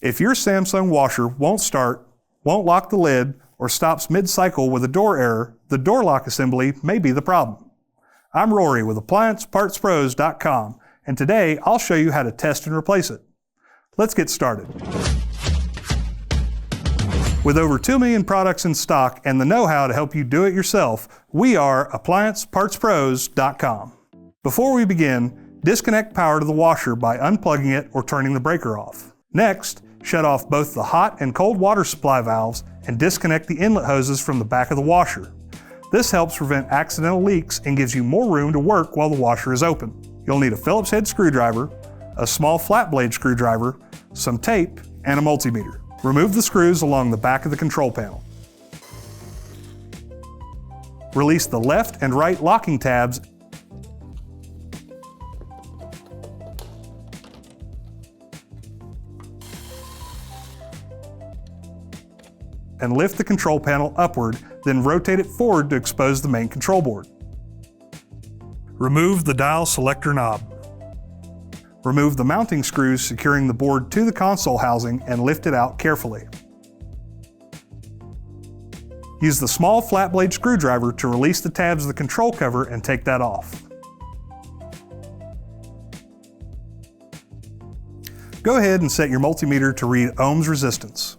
If your Samsung washer won't start, won't lock the lid, or stops mid-cycle with a door error, the door lock assembly may be the problem. I'm Rory with AppliancePartsPros.com, and today I'll show you how to test and replace it. Let's get started. With over 2 million products in stock and the know-how to help you do it yourself, we are AppliancePartsPros.com. Before we begin, disconnect power to the washer by unplugging it or turning the breaker off. Next, shut off both the hot and cold water supply valves and disconnect the inlet hoses from the back of the washer. This helps prevent accidental leaks and gives you more room to work while the washer is open. You'll need a Phillips head screwdriver, a small flat blade screwdriver, some tape, and a multimeter. Remove the screws along the back of the control panel. Release the left and right locking tabs and lift the control panel upward, then rotate it forward to expose the main control board. Remove the dial selector knob. Remove the mounting screws securing the board to the console housing and lift it out carefully. Use the small flat blade screwdriver to release the tabs of the control cover and take that off. Go ahead and set your multimeter to read ohms resistance.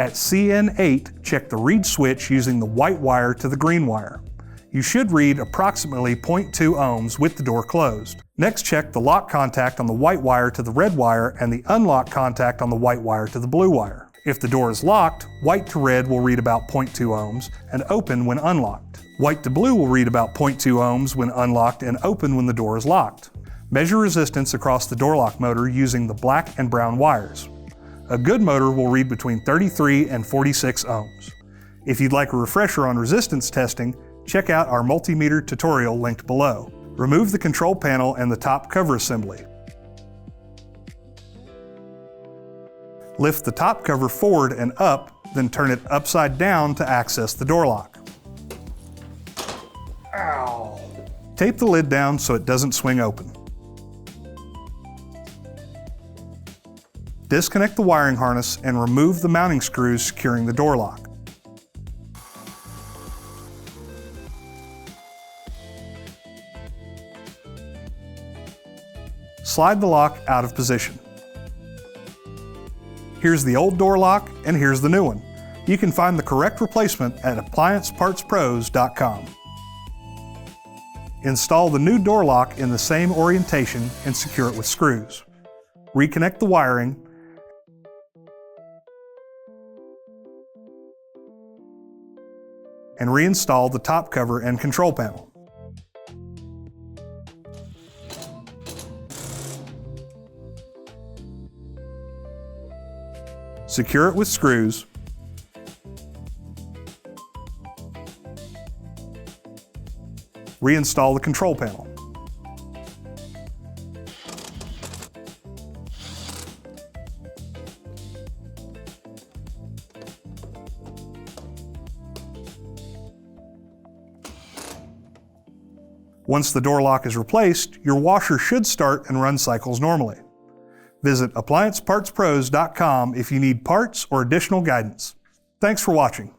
At CN8, check the read switch using the white wire to the green wire. You should read approximately 0.2 ohms with the door closed. Next, check the lock contact on the white wire to the red wire and the unlock contact on the white wire to the blue wire. If the door is locked, white to red will read about 0.2 ohms and open when unlocked. White to blue will read about 0.2 ohms when unlocked and open when the door is locked. Measure resistance across the door lock motor using the black and brown wires. A good motor will read between 33 and 46 ohms. If you'd like a refresher on resistance testing, check out our multimeter tutorial linked below. Remove the control panel and the top cover assembly. Lift the top cover forward and up, then turn it upside down to access the door lock. Ow! Tape the lid down so it doesn't swing open. Disconnect the wiring harness and remove the mounting screws securing the door lock. Slide the lock out of position. Here's the old door lock and here's the new one. You can find the correct replacement at AppliancePartsPros.com. Install the new door lock in the same orientation and secure it with screws. Reconnect the wiring and reinstall the top cover and control panel. Secure it with screws. Reinstall the control panel. Once the door lock is replaced, your washer should start and run cycles normally. Visit AppliancePartsPros.com if you need parts or additional guidance. Thanks for watching.